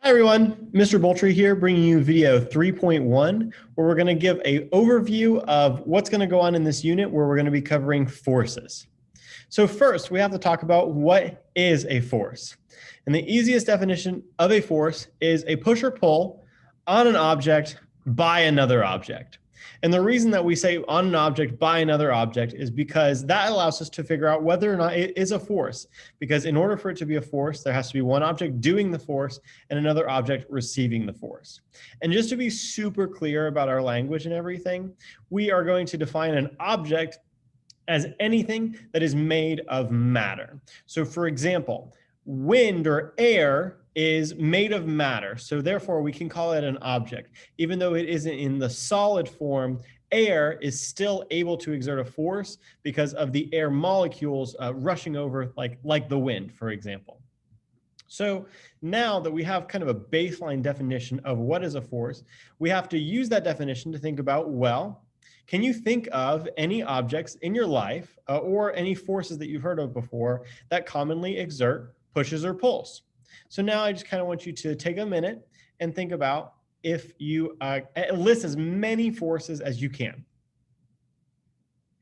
Hi everyone, Mr. Boltri here, bringing you video 3.1, where we're going to give an overview of what's going to go on in this unit, where we're going to be covering forces. So first, we have to talk about what is a force. And the easiest definition of a force is a push or pull on an object by another object. And the reason that we say on an object by another object is because that allows us to figure out whether or not it is a force. Because in order for it to be a force, there has to be one object doing the force and another object receiving the force. And just to be super clear about our language and everything, we are going to define an object as anything that is made of matter. So for example, wind or air is made of matter. So therefore we can call it an object. Even though it isn't in the solid form, air is still able to exert a force because of the air molecules rushing over like the wind, for example. So now that we have kind of a baseline definition of what is a force, we have to use that definition to think about, well, can you think of any objects in your life or any forces that you've heard of before that commonly exert pushes or pulls? So now I just kind of want you to take a minute and think about if you list as many forces as you can.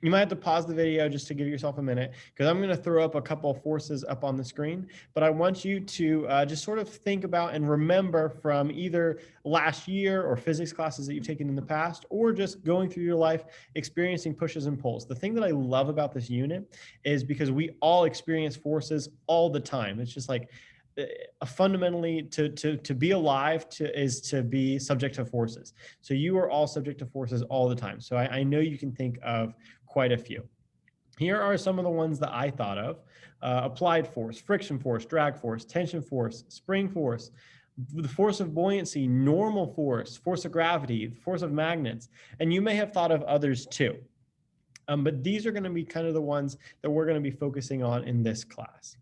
You might have to pause the video just to give yourself a minute, because I'm going to throw up a couple of forces up on the screen, but I want you to just sort of think about and remember from either last year or physics classes that you've taken in the past, or just going through your life experiencing pushes and pulls. The thing that I love about this unit is because we all experience forces all the time. It's just like fundamentally to be alive is to be subject to forces. So you are all subject to forces all the time. So I know you can think of quite a few. Here are some of the ones that I thought of: applied force, friction force, drag force, tension force, spring force, the force of buoyancy, normal force, force of gravity, force of magnets, and you may have thought of others too. But these are going to be kind of the ones that we're going to be focusing on in this class.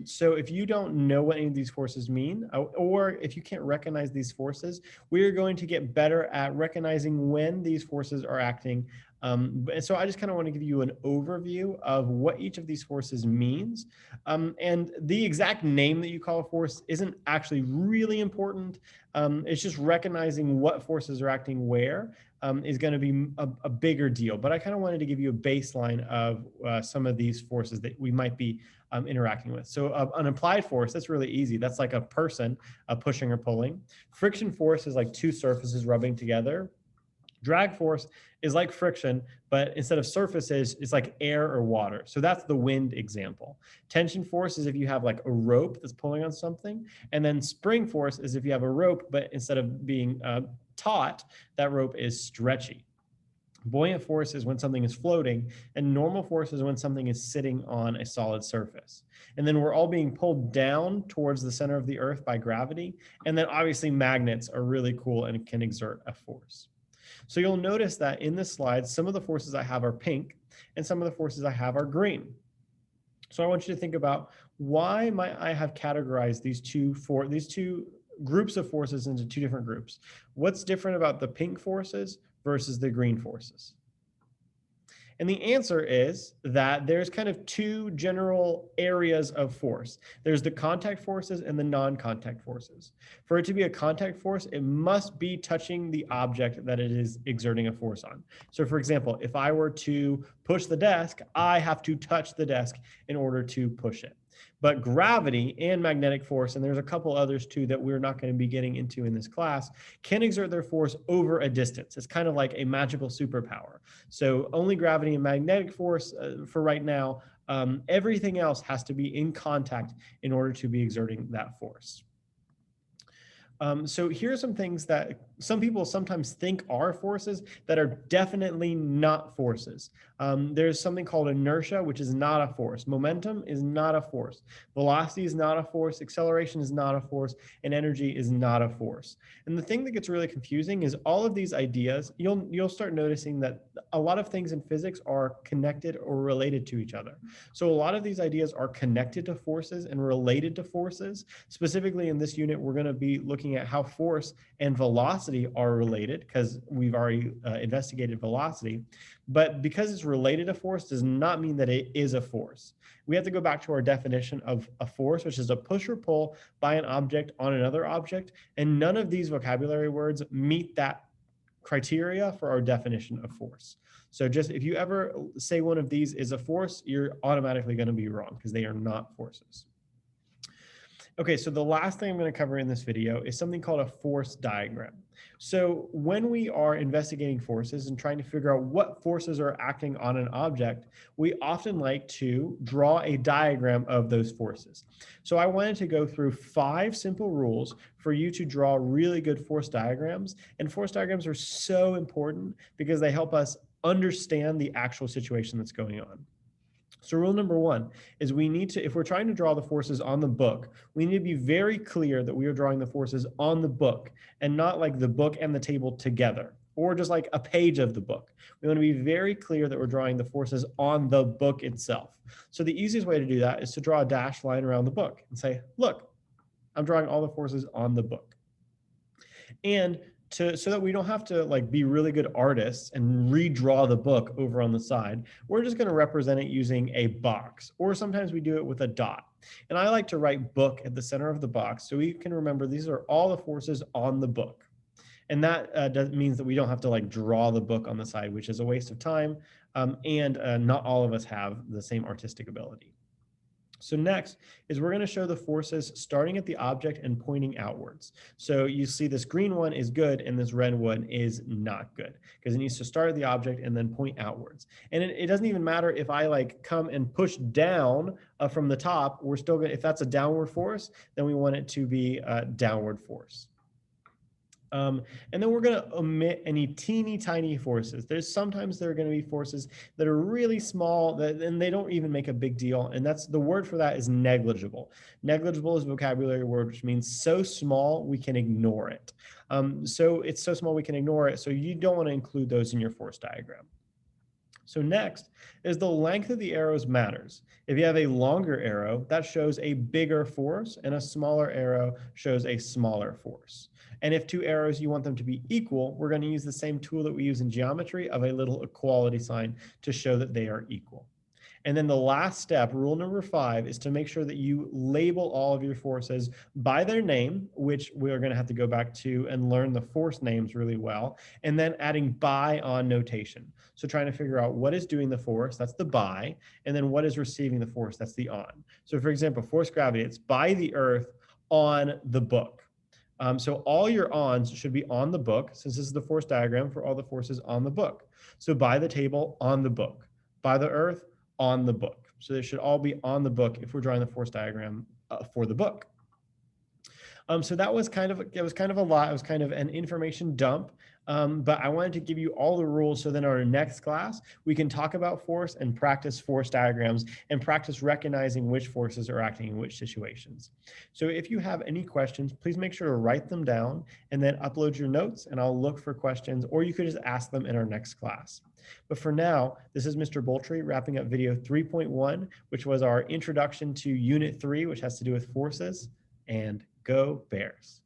So if you don't know what any of these forces mean, or if you can't recognize these forces, we are going to get better at recognizing when these forces are acting. And so I just kind of want to give you an overview of what each of these forces means. And the exact name that you call a force isn't actually really important. It's just recognizing what forces are acting where is going to be a bigger deal. But I kind of wanted to give you a baseline of some of these forces that we might be interacting with. So an applied force, that's really easy. That's like a person pushing or pulling. Friction force is like two surfaces rubbing together. Drag force is like friction, but instead of surfaces, it's like air or water. So that's the wind example. Tension force is if you have like a rope that's pulling on something. And then spring force is if you have a rope, but instead of being taut, that rope is stretchy. Buoyant force is when something is floating, and normal force is when something is sitting on a solid surface. And then we're all being pulled down towards the center of the earth by gravity. And then obviously magnets are really cool and can exert a force. So you'll notice that in this slide, some of the forces I have are pink and some of the forces I have are green. So I want you to think about, why might I have categorized these two groups of forces into two different groups? What's different about the pink forces versus the green forces? And the answer is that there's kind of two general areas of force. There's the contact forces and the non-contact forces. For it to be a contact force, it must be touching the object that it is exerting a force on. So for example, if I were to push the desk, I have to touch the desk in order to push it. But gravity and magnetic force, and there's a couple others too that we're not going to be getting into in this class, can exert their force over a distance. It's kind of like a magical superpower. So only gravity and magnetic force for right now. Everything else has to be in contact in order to be exerting that force. So here are some things that some people sometimes think are forces that are definitely not forces. There's something called inertia, which is not a force. Momentum is not a force. Velocity is not a force. Acceleration is not a force. And energy is not a force. And the thing that gets really confusing is all of these ideas, you'll start noticing that a lot of things in physics are connected or related to each other. So a lot of these ideas are connected to forces and related to forces. Specifically in this unit, we're going to be looking at how force and velocity are related, because we've already investigated velocity. But because it's related to force does not mean that it is a force. We have to go back to our definition of a force, which is a push or pull by an object on another object. And none of these vocabulary words meet that criteria for our definition of force. So just if you ever say one of these is a force, you're automatically going to be wrong because they are not forces. Okay, so the last thing I'm going to cover in this video is something called a force diagram. So when we are investigating forces and trying to figure out what forces are acting on an object, we often like to draw a diagram of those forces. So I wanted to go through 5 simple rules for you to draw really good force diagrams. And force diagrams are so important because they help us understand the actual situation that's going on. So rule number 1 is we need to, if we're trying to draw the forces on the book, we need to be very clear that we are drawing the forces on the book and not like the book and the table together or just like a page of the book. We want to be very clear that we're drawing the forces on the book itself. So the easiest way to do that is to draw a dashed line around the book and say, look, I'm drawing all the forces on the book. And so that we don't have to like be really good artists and redraw the book over on the side, we're just going to represent it using a box, or sometimes we do it with a dot. And I like to write book at the center of the box so we can remember these are all the forces on the book. And that means that we don't have to like draw the book on the side, which is a waste of time, and not all of us have the same artistic ability. So next is we're going to show the forces starting at the object and pointing outwards. So you see this green one is good and this red one is not good because it needs to start at the object and then point outwards. And it doesn't even matter if I like come and push down from the top, we're still going to, if that's a downward force, then we want it to be a downward force. And then we're going to omit any teeny tiny forces. Sometimes there are going to be forces that are really small and they don't even make a big deal. And that's the word for that is negligible. Negligible is a vocabulary word, which means so small we can ignore it. So it's so small we can ignore it. So you don't want to include those in your force diagram. So next is the length of the arrows matters. If you have a longer arrow, that shows a bigger force, and a smaller arrow shows a smaller force. And if 2 arrows, you want them to be equal, we're going to use the same tool that we use in geometry of a little equality sign to show that they are equal. And then the last step, rule number 5, is to make sure that you label all of your forces by their name, which we are going to have to go back to and learn the force names really well, and then adding by on notation. So trying to figure out what is doing the force, that's the by, and then what is receiving the force, that's the on. So for example, force gravity, it's by the earth on the book. So all your ons should be on the book, since this is the force diagram for all the forces on the book. So by the table, on the book. By the earth, on the book. So they should all be on the book if we're drawing the force diagram for the book. So that was kind of a lot. It was kind of an information dump. But I wanted to give you all the rules so then in our next class, we can talk about force and practice force diagrams and practice recognizing which forces are acting in which situations. So if you have any questions, please make sure to write them down and then upload your notes and I'll look for questions, or you could just ask them in our next class. But for now, this is Mr. Boltri wrapping up video 3.1, which was our introduction to Unit 3, which has to do with forces, and go Bears.